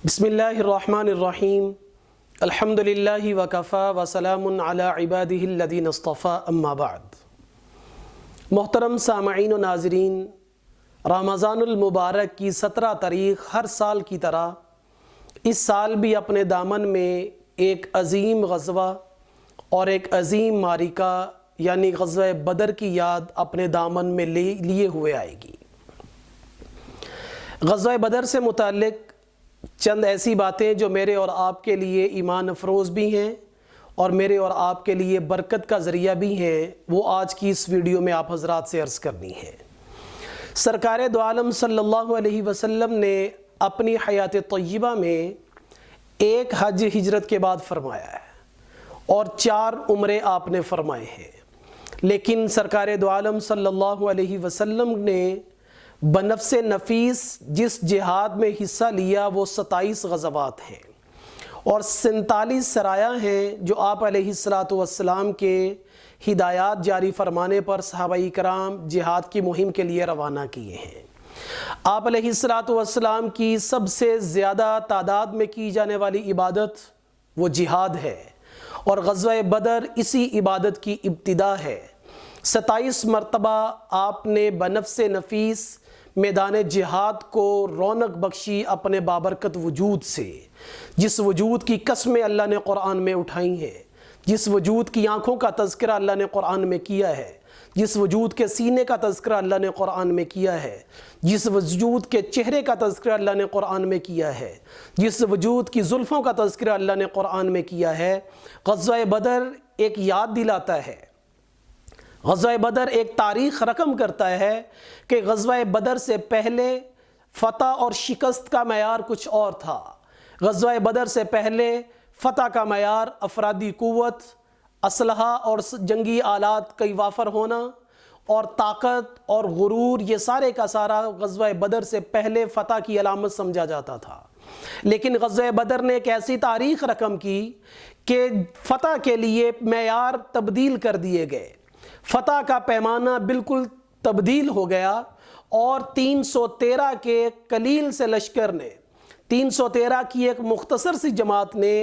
بسم اللہ الرحمن الرحیم الحمدللہ وکفا وسلام علی عبادہ الذین اصطفیٰ اما بعد۔ محترم سامعین و ناظرین، رمضان المبارک کی 17 تاریخ ہر سال کی طرح اس سال بھی اپنے دامن میں ایک عظیم غزوہ اور ایک عظیم معرکہ یعنی غزوہ بدر کی یاد اپنے دامن میں لیے ہوئے آئے گی۔ غزوہ بدر سے متعلق چند ایسی باتیں جو میرے اور آپ کے لیے ایمان افروز بھی ہیں اور میرے اور آپ کے لیے برکت کا ذریعہ بھی ہیں، وہ آج کی اس ویڈیو میں آپ حضرات سے عرض کرنی ہے۔ سرکار دو عالم صلی اللہ علیہ وسلم نے اپنی حیات طیبہ میں ایک حج ہجرت کے بعد فرمایا ہے اور 4 عمرے آپ نے فرمائے ہیں، لیکن سرکار دو عالم صلی اللہ علیہ وسلم نے بنفس نفیس جس جہاد میں حصہ لیا وہ 27 غزوات ہیں اور 47 سرایہ ہیں جو آپ علیہ السلام کے ہدایات جاری فرمانے پر صحابہ کرام جہاد کی مہم کے لیے روانہ کیے ہیں۔ آپ علیہ السلام کی سب سے زیادہ تعداد میں کی جانے والی عبادت وہ جہاد ہے اور غزوہ بدر اسی عبادت کی ابتدا ہے۔ 27 مرتبہ آپ نے بنفس نفیس میدان جہاد کو رونق بخشی اپنے بابرکت وجود سے، جس وجود کی قسمیں اللہ نے قرآن میں اٹھائی ہیں، جس وجود کی آنکھوں کا تذکرہ اللہ نے قرآن میں کیا ہے، جس وجود کے سینے کا تذکرہ اللہ نے قرآن میں کیا ہے، جس وجود کے چہرے کا تذکرہ اللہ نے قرآن میں کیا ہے، جس وجود کی زلفوں کا تذکرہ اللہ نے قرآن میں کیا ہے۔ غزوہ بدر ایک یاد دلاتا ہے، غزوہ بدر ایک تاریخ رقم کرتا ہے کہ غزوہ بدر سے پہلے فتح اور شکست کا معیار کچھ اور تھا۔ غزوہ بدر سے پہلے فتح کا معیار افرادی قوت، اسلحہ اور جنگی آلات کا وافر ہونا اور طاقت اور غرور، یہ سارے کا سارا غزوہ بدر سے پہلے فتح کی علامت سمجھا جاتا تھا۔ لیکن غزوہ بدر نے ایک ایسی تاریخ رقم کی کہ فتح کے لیے معیار تبدیل کر دیے گئے، فتح کا پیمانہ بالکل تبدیل ہو گیا اور 313 کے قلیل سے لشکر نے، 313 کی ایک مختصر سی جماعت نے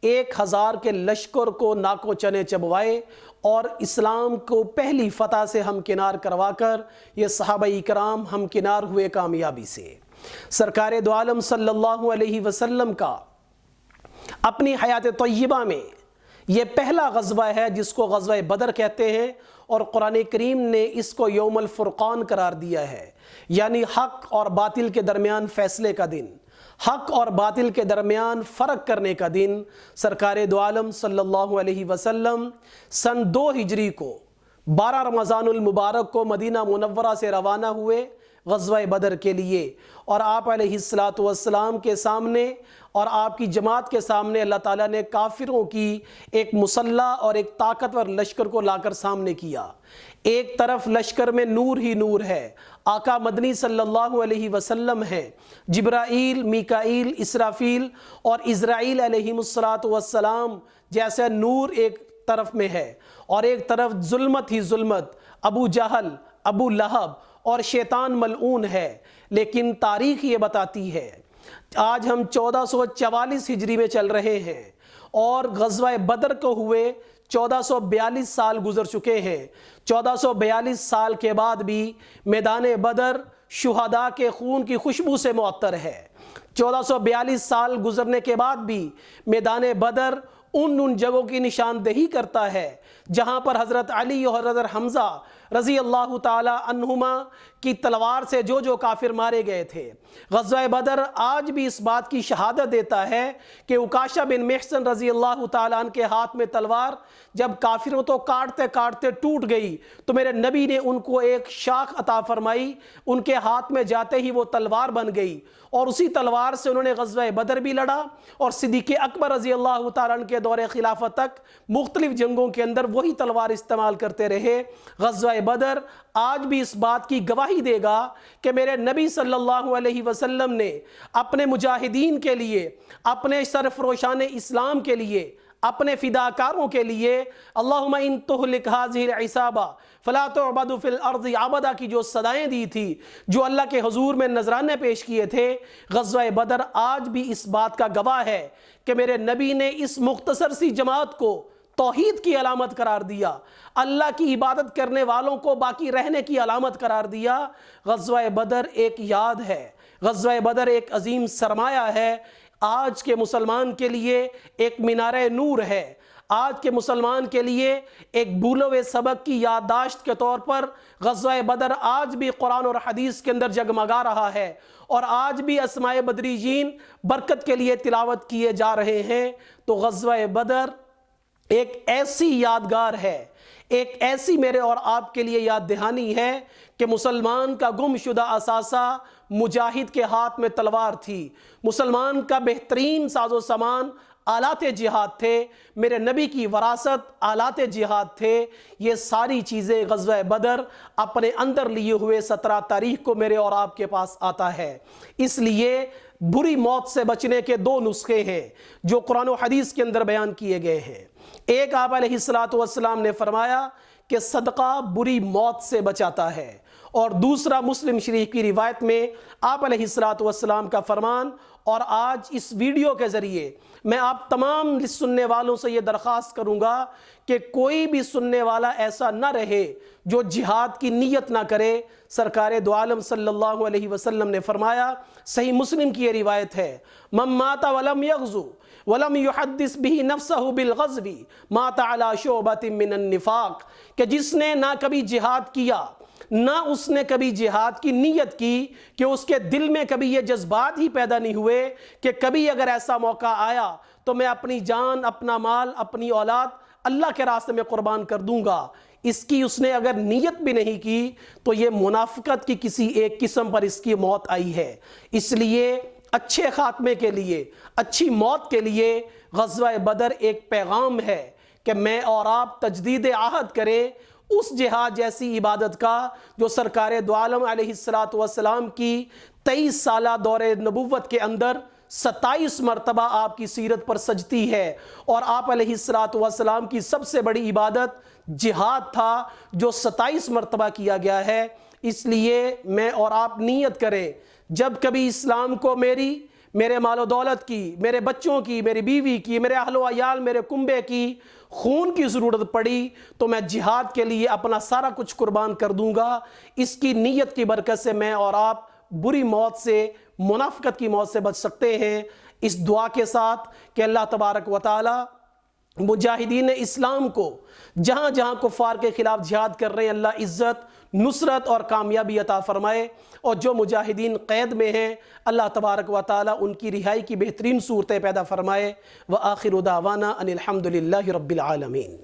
1000 کے لشکر کو ناکو چنے چبوائے اور اسلام کو پہلی فتح سے ہمکنار کروا کر یہ صحابہ کرام ہمکنار ہوئے کامیابی سے۔ سرکار دو عالم صلی اللہ علیہ وسلم کا اپنی حیات طیبہ میں یہ پہلا غزوہ ہے جس کو غزوہ بدر کہتے ہیں اور قرآن کریم نے اس کو یوم الفرقان قرار دیا ہے، یعنی حق اور باطل کے درمیان فیصلے کا دن، حق اور باطل کے درمیان فرق کرنے کا دن۔ سرکار دو عالم صلی اللہ علیہ وسلم سن 2 ہجری کو 12 رمضان المبارک کو مدینہ منورہ سے روانہ ہوئے غزوہ بدر کے لیے، اور آپ علیہ السلام کے سامنے اور آپ کی جماعت کے سامنے اللہ تعالیٰ نے کافروں کی ایک مسلح اور ایک طاقتور لشکر کو لا کر سامنے کیا۔ ایک طرف لشکر میں نور ہی نور ہے، آقا مدنی صلی اللہ علیہ وسلم ہیں، جبرائیل، میکائیل، اسرافیل اور اسرائیل علیہ السلام جیسے نور ایک طرف میں ہے، اور ایک طرف ظلمت ہی ظلمت، ابو جہل، ابو لہب اور شیطان ملعون ہے۔ لیکن تاریخ یہ بتاتی ہے، آج ہم 1444 ہجری میں چل رہے ہیں اور غزوہ بدر کو ہوئے 1442 سال گزر چکے ہیں۔ 1442 سال کے بعد بھی میدان بدر شہداء کے خون کی خوشبو سے معطر ہے۔ 1442 سال گزرنے کے بعد بھی میدان بدر ان جگہوں کی نشاندہی کرتا ہے جہاں پر حضرت علی اور حضرت حمزہ رضی اللہ تعالی عنہما کی تلوار سے جو کافر مارے گئے تھے۔ غزوہ بدر آج بھی اس بات کی شہادت دیتا ہے کہ عکاشہ بن محصن رضی اللہ تعالی عنہ کے ہاتھ میں تلوار جب کافروں تو کاٹتے کاٹتے ٹوٹ گئی تو میرے نبی نے ان کو ایک شاخ عطا فرمائی، ان کے ہاتھ میں جاتے ہی وہ تلوار بن گئی اور اسی تلوار سے انہوں نے غزوہ بدر بھی لڑا اور صدیق اکبر رضی اللہ تعالیٰ عنہ کے دور خلافت تک مختلف جنگوں کے اندر وہی تلوار استعمال کرتے رہے۔ غزوہ بدر آج بھی اس بات کی گواہی دے گا کہ میرے نبی صلی اللہ علیہ وسلم نے اپنے مجاہدین کے لیے، اپنے سرفروشان اسلام کے لیے، اپنے فداکاروں کے لیے اللہم ان تہلک ہذہ العصابہ فلا تعبد فی الارض عبدا کی جو صدائیں دی تھی، جو اللہ کے حضور میں نذرانے پیش کیے تھے، غزوہ بدر آج بھی اس بات کا گواہ ہے کہ میرے نبی نے اس مختصر سی جماعت کو توحید کی علامت قرار دیا، اللہ کی عبادت کرنے والوں کو باقی رہنے کی علامت قرار دیا۔ غزوہ بدر ایک یاد ہے، غزوہ بدر ایک عظیم سرمایہ ہے، آج کے مسلمان کے لیے ایک مینار نور ہے، آج کے مسلمان کے لیے ایک بھولے ہوئے سبق کی یادداشت کے طور پر غزوہ بدر آج بھی قرآن اور حدیث کے اندر جگمگا رہا ہے، اور آج بھی اسماء بدریین برکت کے لیے تلاوت کیے جا رہے ہیں۔ تو غزوہ بدر ایک ایسی یادگار ہے، ایک ایسی میرے اور آپ کے لیے یاد دہانی ہے کہ مسلمان کا گم شدہ اثاثہ مجاہد کے ہاتھ میں تلوار تھی، مسلمان کا بہترین ساز و سامان آلات جہاد تھے، میرے نبی کی وراثت آلات جہاد تھے۔ یہ ساری چیزیں غزوہ بدر اپنے اندر لیے ہوئے 17 تاریخ کو میرے اور آپ کے پاس آتا ہے۔ اس لیے بری موت سے بچنے کے 2 نسخے ہیں جو قرآن و حدیث کے اندر بیان کیے گئے ہیں۔ ایک آپ علیہ السلام نے فرمایا کہ صدقہ بری موت سے بچاتا ہے، اور دوسرا مسلم شریف کی روایت میں آپ علیہ السلام کا فرمان۔ اور آج اس ویڈیو کے ذریعے میں آپ تمام سننے والوں سے یہ درخواست کروں گا کہ کوئی بھی سننے والا ایسا نہ رہے جو جہاد کی نیت نہ کرے۔ سرکار دو عالم صلی اللہ علیہ وسلم نے فرمایا، صحیح مسلم کی یہ روایت ہے، من مات ولم یغزو ولم یحدث به نفسه بالغزو مات على شعبۃ من النفاق، کہ جس نے نہ کبھی جہاد کیا، نہ اس نے کبھی جہاد کی نیت کی، کہ اس کے دل میں کبھی یہ جذبات ہی پیدا نہیں ہوئے کہ کبھی اگر ایسا موقع آیا تو میں اپنی جان، اپنا مال، اپنی اولاد اللہ کے راستے میں قربان کر دوں گا، اس کی اس نے اگر نیت بھی نہیں کی تو یہ منافقت کی کسی ایک قسم پر اس کی موت آئی ہے۔ اس لیے اچھے خاتمے کے لیے، اچھی موت کے لیے غزوہ بدر ایک پیغام ہے کہ میں اور آپ تجدید عہد کریں اس جہاد جیسی عبادت کا جو سرکار دو عالم علیہ السلام کی 23 سالہ دور نبوت کے اندر 27 مرتبہ آپ کی سیرت پر سجتی ہے، اور آپ علیہ السلام کی سب سے بڑی عبادت جہاد تھا جو 27 مرتبہ کیا گیا ہے۔ اس لیے میں اور آپ نیت کریں، جب کبھی اسلام کو میرے مال و دولت کی، میرے بچوں کی، میری بیوی کی، میرے اہل و عیال، میرے کنبے کی خون کی ضرورت پڑی تو میں جہاد کے لیے اپنا سارا کچھ قربان کر دوں گا۔ اس کی نیت کی برکت سے میں اور آپ بری موت سے، منافقت کی موت سے بچ سکتے ہیں، اس دعا کے ساتھ کہ اللہ تبارک و تعالی مجاہدین اسلام کو جہاں جہاں کفار کے خلاف جہاد کر رہے ہیں اللہ عزت، نصرت اور کامیابی عطا فرمائے، اور جو مجاہدین قید میں ہیں اللہ تبارک و تعالی ان کی رہائی کی بہترین صورتیں پیدا فرمائے۔ وآخر دعوانا ان الحمد للہ رب العالمین۔